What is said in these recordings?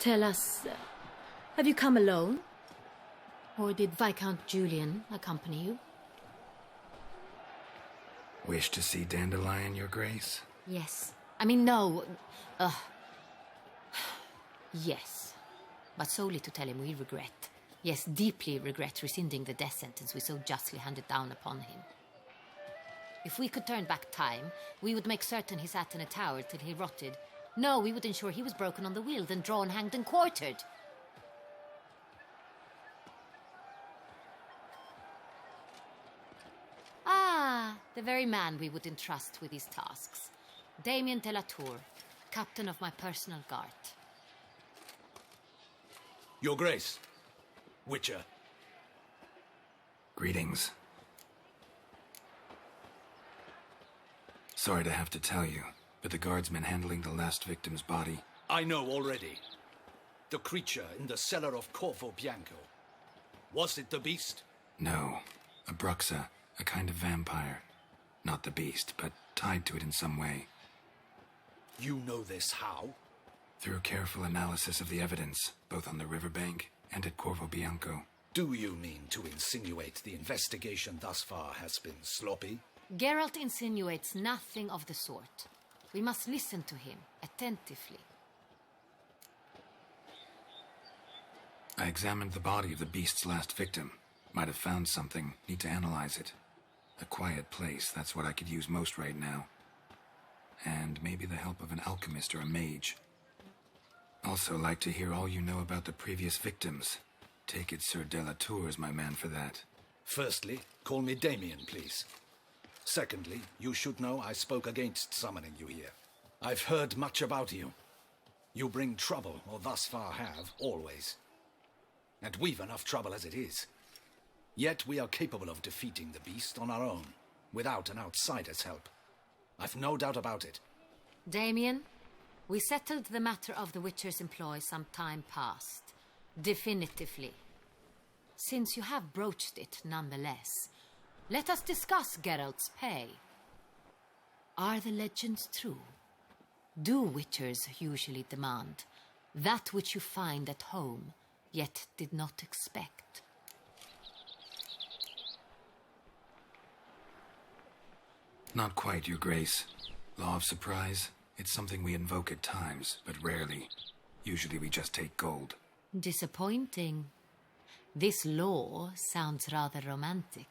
Tell us, have you come alone? Or did Viscount Julian accompany you? Wish to see Dandelion, Your Grace? Yes. I mean, no. Yes. But solely to tell him we regret. Yes, deeply regret rescinding the death sentence we so justly handed down upon him. If we could turn back time, we would make certain he sat in a tower till he rotted. No, we would ensure he was broken on the wheel, then drawn, hanged, and quartered. Ah, the very man we would entrust with these tasks. Damien de la Tour, captain of my personal guard. Your Grace. Witcher. Greetings. Sorry to have to tell you, but the guardsman handling the last victim's body... I know already. The creature in the cellar of Corvo Bianco. Was it the beast? No. A bruxa, a kind of vampire. Not the beast, but tied to it in some way. You know this how? Through careful analysis of the evidence, both on the riverbank and at Corvo Bianco. Do you mean to insinuate the investigation thus far has been sloppy? Geralt insinuates nothing of the sort. We must listen to him attentively. I examined the body of the beast's last victim. Might have found something. Need to analyze it. A quiet place, that's what I could use most right now. And maybe the help of an alchemist or a mage. Also like to hear all you know about the previous victims. Take it Sir de la Tour is my man for that. Firstly, call me Damien, please. Secondly, you should know I spoke against summoning you here. I've heard much about you. You bring trouble, or thus far have, always. And we've enough trouble as it is. Yet we are capable of defeating the beast on our own, without an outsider's help. I've no doubt about it. Damien, we settled the matter of the Witcher's employ some time past. Definitively. Since you have broached it nonetheless, let us discuss Geralt's pay. Are the legends true? Do Witchers usually demand that which you find at home, yet did not expect? Not quite, Your Grace. Law of surprise, it's something we invoke at times, but rarely. Usually we just take gold. Disappointing. This law sounds rather romantic.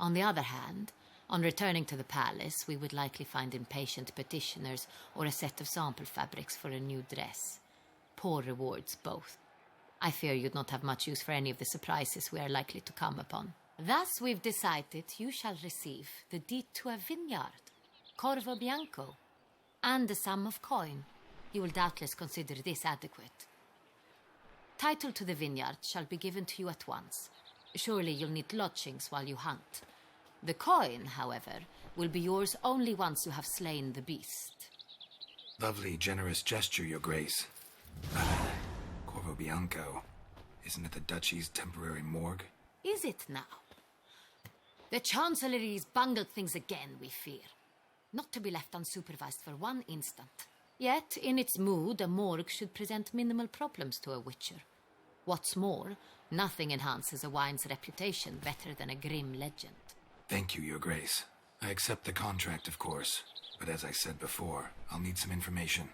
On the other hand, on returning to the palace, we would likely find impatient petitioners or a set of sample fabrics for a new dress. Poor rewards, both. I fear you'd not have much use for any of the surprises we are likely to come upon. Thus, we've decided you shall receive the deed to a vineyard, Corvo Bianco, and a sum of coin. You will doubtless consider this adequate. Title to the vineyard shall be given to you at once. Surely you'll need lodgings while you hunt. The coin, however, will be yours only once you have slain the beast. Lovely, generous gesture, Your Grace. Corvo Bianco. Isn't it the Duchy's temporary morgue? Is it now? The Chancellery's bungled things again, we fear. Not to be left unsupervised for one instant. Yet, in its mood, a morgue should present minimal problems to a Witcher. What's more, nothing enhances a wine's reputation better than a grim legend. Thank you, Your Grace. I accept the contract, of course. But as I said before, I'll need some information.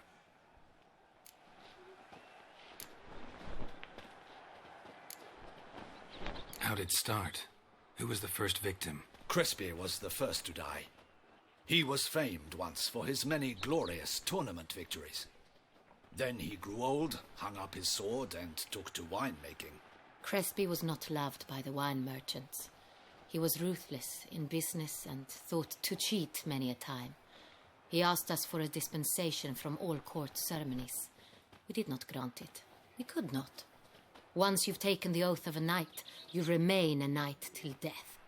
How'd it start? Who was the first victim? Crespi was the first to die. He was famed once for his many glorious tournament victories. Then he grew old, hung up his sword, and took to winemaking. Crespi was not loved by the wine merchants. He was ruthless in business and thought to cheat many a time. He asked us for a dispensation from all court ceremonies. We did not grant it. We could not. Once you've taken the oath of a knight, you remain a knight till death.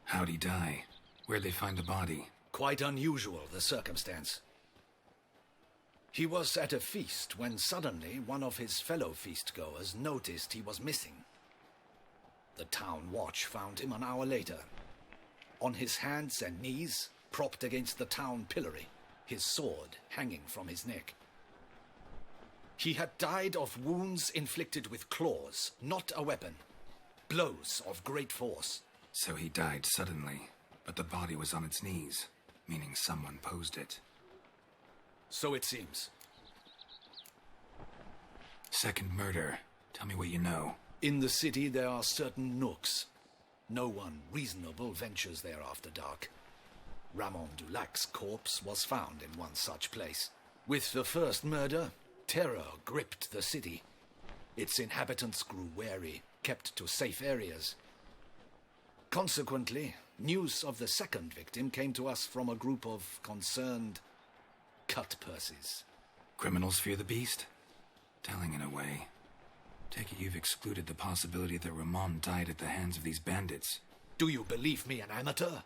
How'd he die? Where'd they find the body? Quite unusual, the circumstance. He was at a feast when suddenly one of his fellow feastgoers noticed he was missing. The town watch found him an hour later. On his hands and knees, propped against the town pillory, his sword hanging from his neck. He had died of wounds inflicted with claws, not a weapon. Blows of great force. So he died suddenly, but the body was on its knees, meaning someone posed it. So it seems. Second murder. Tell me what you know. In the city there are certain nooks. No one reasonable ventures there after dark. Ramon Dulac's corpse was found in one such place. With the first murder, terror gripped the city. Its inhabitants grew wary, kept to safe areas. Consequently, news of the second victim came to us from a group of concerned cut-purses. Criminals fear the beast? Telling in a way. Take it you've excluded the possibility that Ramon died at the hands of these bandits. Do you believe me an amateur?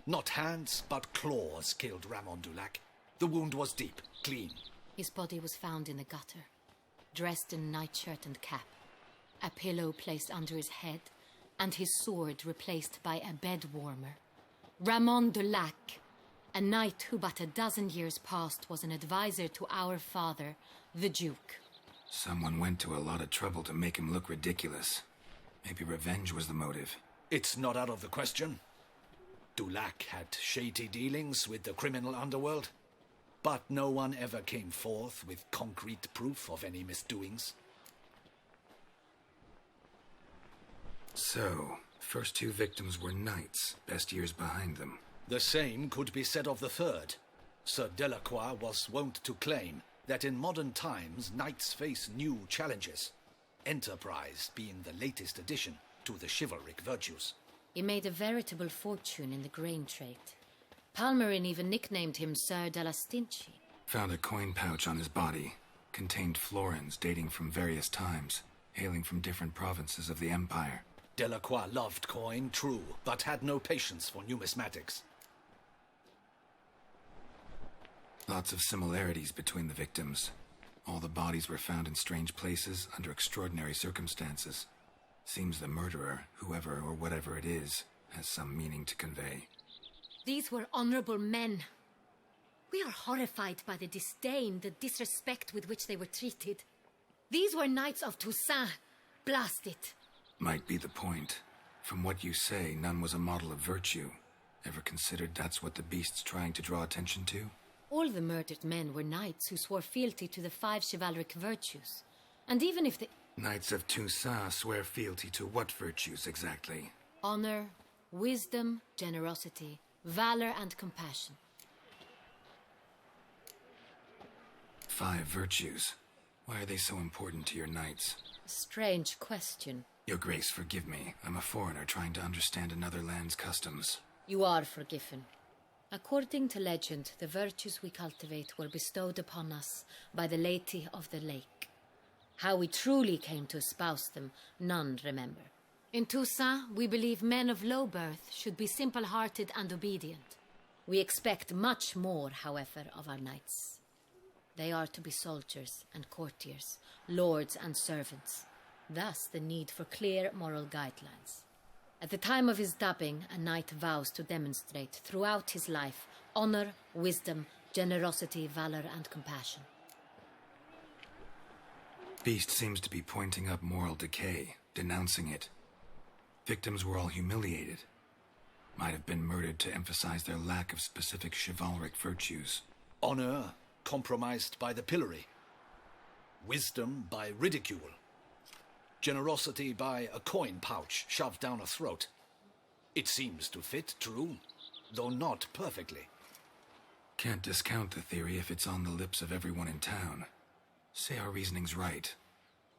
Not hands, but claws killed Ramon Dulac. The wound was deep, clean. His body was found in the gutter, dressed in nightshirt and cap, a pillow placed under his head, and his sword replaced by a bed warmer. Ramon Dulac, a knight who but a dozen years past was an advisor to our father, the Duke. Someone went to a lot of trouble to make him look ridiculous. Maybe revenge was the motive. It's not out of the question. Dulac had shady dealings with the criminal underworld, but no one ever came forth with concrete proof of any misdoings. So, first two victims were knights, best years behind them. The same could be said of the third. Sir Delacroix was wont to claim that in modern times knights face new challenges, enterprise being the latest addition to the chivalric virtues. He made a veritable fortune in the grain trade. Palmerin even nicknamed him Sir della Stinci. Found a coin pouch on his body. Contained florins dating from various times, hailing from different provinces of the Empire. Delacroix loved coin, true, but had no patience for numismatics. Lots of similarities between the victims. All the bodies were found in strange places under extraordinary circumstances. Seems the murderer, whoever or whatever it is, has some meaning to convey. These were honorable men. We are horrified by the disdain, the disrespect with which they were treated. These were knights of Toussaint. Blast it. Might be the point. From what you say, none was a model of virtue. Ever considered that's what the beast's trying to draw attention to? All the murdered men were knights who swore fealty to the 5 chivalric virtues. And even if the... Knights of Toussaint swear fealty to what virtues exactly? Honor, wisdom, generosity, valor, and compassion. 5 virtues. Why are they so important to your knights? Strange question. Your Grace, forgive me. I'm a foreigner trying to understand another land's customs. You are forgiven. According to legend, the virtues we cultivate were bestowed upon us by the Lady of the Lake. How we truly came to espouse them, none remember. In Toussaint, we believe men of low birth should be simple-hearted and obedient. We expect much more, however, of our knights. They are to be soldiers and courtiers, lords and servants. Thus, the need for clear moral guidelines. At the time of his dubbing, a knight vows to demonstrate throughout his life honor, wisdom, generosity, valor, and compassion. Beast seems to be pointing up moral decay, denouncing it. Victims were all humiliated. Might have been murdered to emphasize their lack of specific chivalric virtues. Honor compromised by the pillory. Wisdom by ridicule. Generosity by a coin pouch shoved down a throat. It seems to fit, true, though not perfectly. Can't discount the theory if it's on the lips of everyone in town. Say our reasoning's right.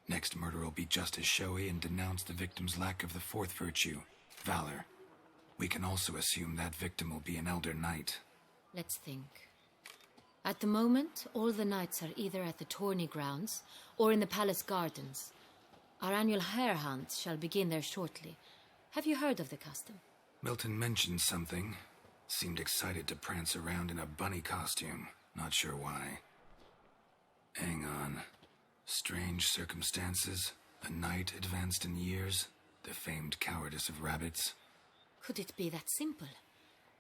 Next murder will be just as showy and denounce the victim's lack of the 4th virtue, valor. We can also assume that victim will be an elder knight. Let's think. At the moment, all the knights are either at the tourney grounds or in the palace gardens. Our annual hare hunt shall begin there shortly. Have you heard of the custom? Milton mentioned something. Seemed excited to prance around in a bunny costume. Not sure why. Hang on. Strange circumstances. A knight advanced in years. The famed cowardice of rabbits. Could it be that simple?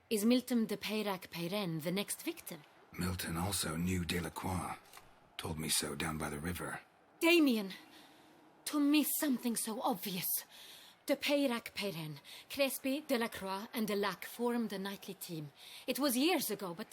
Is Milton de Peyrac Peyren the next victim? Milton also knew Delacroix. Told me so down by the river. Damien! To miss something so obvious. De Peyrac Perrin, Crespi, Delacroix, and Delac formed a nightly team. It was years ago, but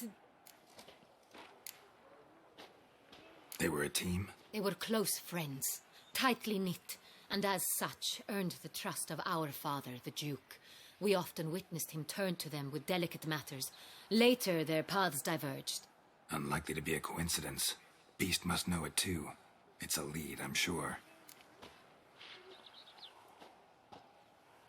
They were a team? they were close friends, tightly knit, and as such earned the trust of our father, the Duke. We often witnessed him turn to them with delicate matters. Later, their paths diverged. Unlikely to be a coincidence. Beast must know it too. It's a lead, I'm sure.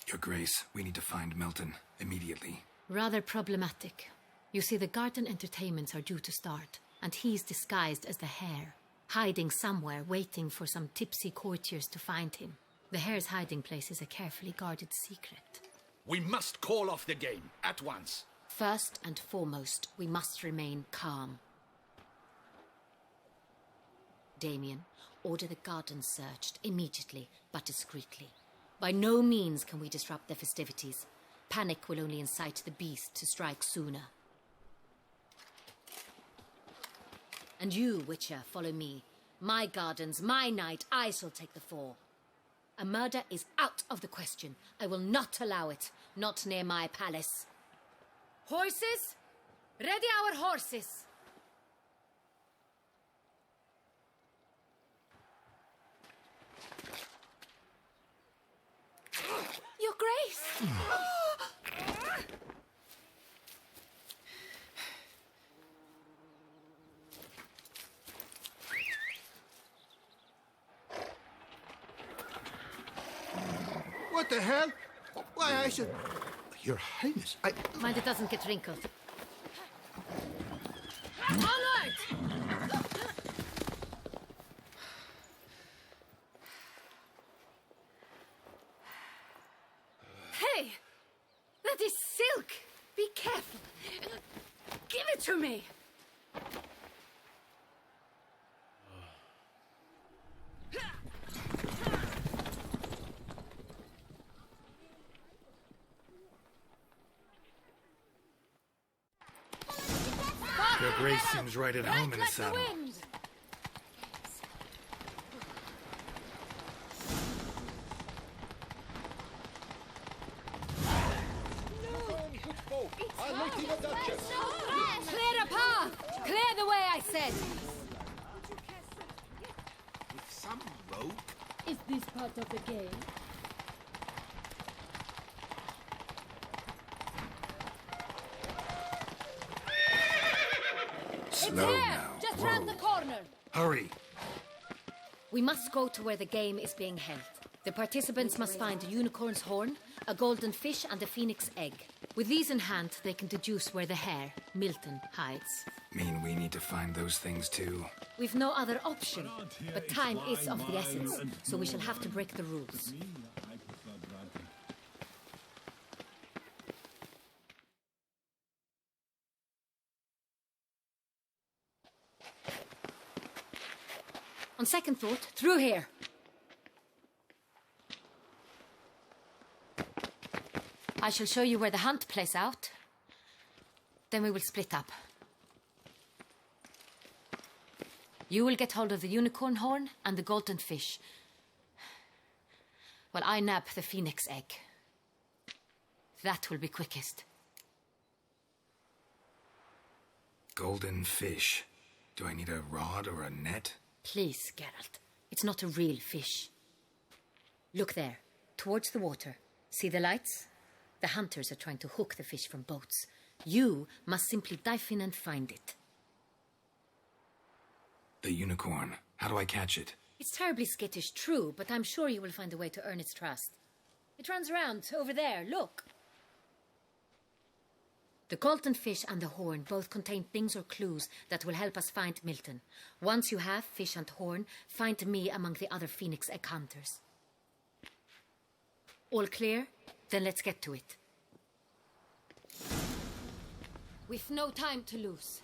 Your Grace, we need to find Milton immediately. Rather problematic. You see, the garden entertainments are due to start, and he's disguised as the Hare, hiding somewhere, waiting for some tipsy courtiers to find him. The Hare's hiding place is a carefully guarded secret. We must call off the game, at once. First and foremost, we must remain calm. Damien, order the garden searched immediately, but discreetly. By no means can we disrupt the festivities. Panic will only incite the beast to strike sooner. And you, Witcher, follow me. My gardens, my night, I shall take the fall. A murder is out of the question. I will not allow it. Not near my palace. Horses? Ready our horses! Your Grace! What the hell? Why, I should... Your Highness, Mind it doesn't get wrinkled. Onward! Hey! That is silk! Be careful! Give it to me! Your Grace seems right at home in the Like the saddle. wind! I'll make you the Duchess. Clear a path! Clear the way, I said! With some rogue? Is this part of the game? Slow Here! now. Just Whoa. round the corner! Hurry! We must go to where the game is being held. The participants must find a unicorn's horn, a golden fish, and a phoenix egg. With these in hand, they can deduce where the Hare, Milton, hides. Mean we need to find those things too? We've no other option, but time is of the essence, so we shall have to break the rules. On second thought, through here. I shall show you where the hunt plays out. Then we will split up. You will get hold of the unicorn horn and the golden fish. While I nab the phoenix egg. That will be quickest. Golden fish. Do I need a rod or a net? Please, Geralt. It's not a real fish. Look there, towards the water. See the lights? The hunters are trying to hook the fish from boats. You must simply dive in and find it. The unicorn. How do I catch it? It's terribly skittish, true, but I'm sure you will find a way to earn its trust. It runs around over there, look. The golden fish and the horn both contain things or clues that will help us find Milton. Once you have fish and horn, find me among the other phoenix egg hunters. All clear? Then let's get to it. We've no time to lose.